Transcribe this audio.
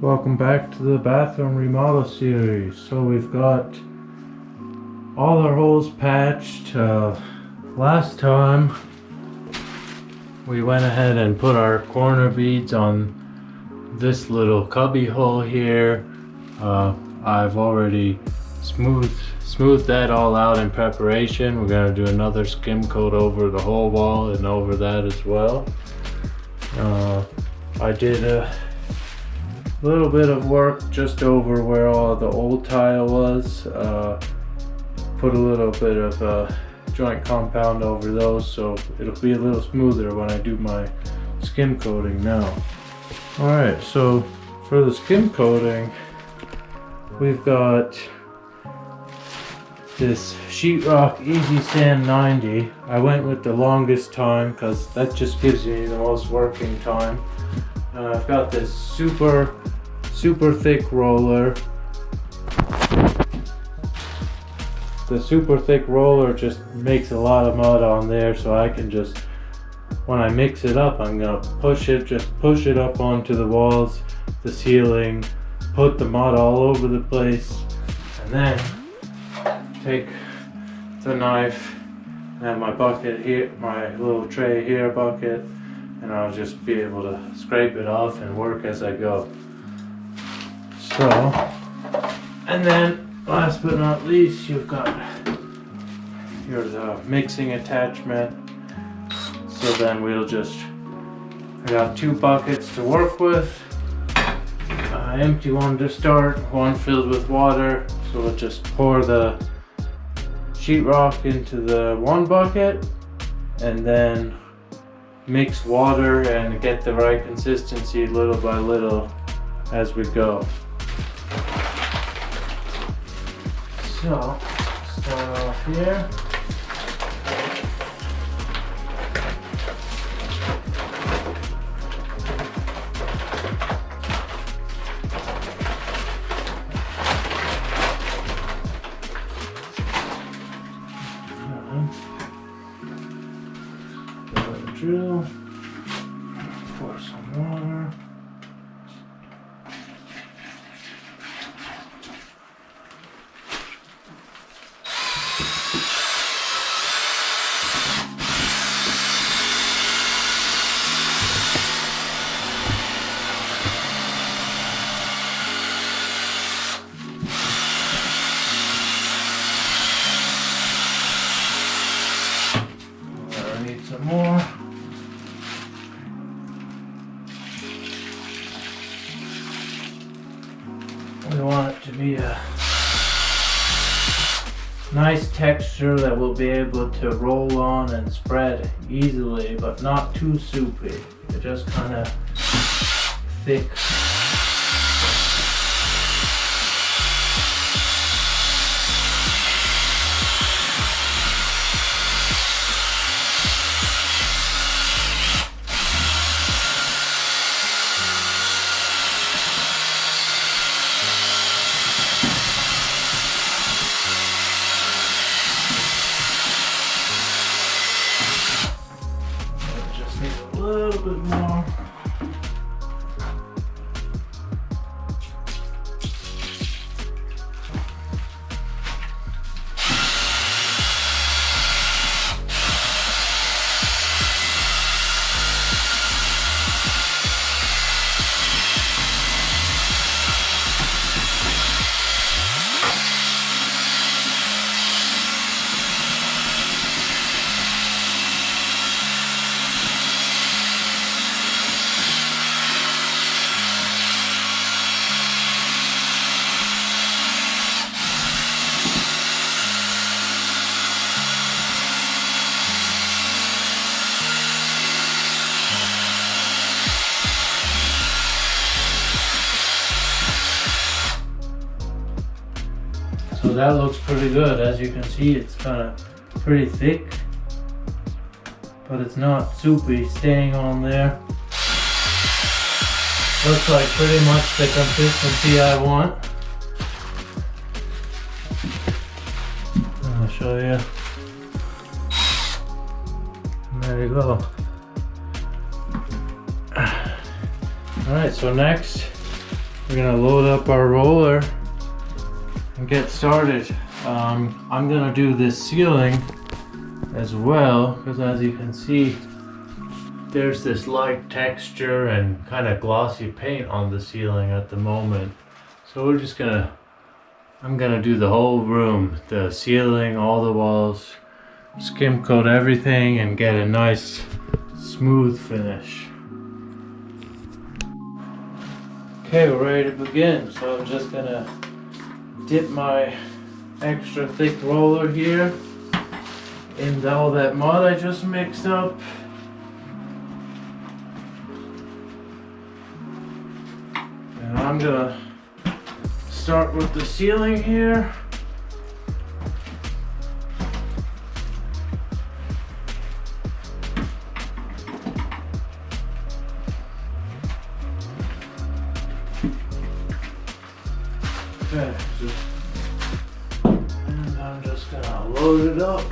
Welcome back to the bathroom remodel series. So we've got all our holes patched. Last time we went ahead and put our corner beads on this little cubby hole here. I've already smoothed that all out in preparation. We're going to do another skim coat over the whole wall and over that as well. I did a little bit of work just over where all the old tile was. Put a little bit of joint compound over those, so it'll be a little smoother when I do my skim coating now. Alright, so for the skim coating, we've got this sheetrock Easy Sand 90. I went with the longest time because that just gives me the most working time. I've got this super thick roller. The super thick roller just makes a lot of mud on there, so I can just, when I mix it up, I'm gonna push it up onto the walls, the ceiling, put the mud all over the place, and then take the knife and my bucket here, my little tray here bucket, and I'll just be able to scrape it off and work as I go. So, and then last but not least, you've got your mixing attachment. So then we'll just, I got 2 buckets to work with. Empty one to start, one filled with water. So we'll just pour the sheetrock into the one bucket and then mix water and get the right consistency little by little as we go. So, start off here. Drill, pour some water. I need some more. We want it to be a nice texture that we'll be able to roll on and spread easily, but not too soupy. They're just kind of thick. A little bit more. So that looks pretty good. As you can see, it's kind of pretty thick, but it's not soupy, staying on there. Looks like pretty much the consistency I want. I'll show you. And there you go. Alright, so next we're gonna load up our roller and get started. I'm gonna do this ceiling as well, because as you can see, there's this light texture and kind of glossy paint on the ceiling at the moment. So I'm gonna do the whole room, the ceiling, all the walls, skim coat everything and get a nice smooth finish. Okay, we're ready to begin. So I'm just gonna dip my extra thick roller here in all that mud I just mixed up. And I'm gonna start with the ceiling here. Okay, and I'm just gonna load it up.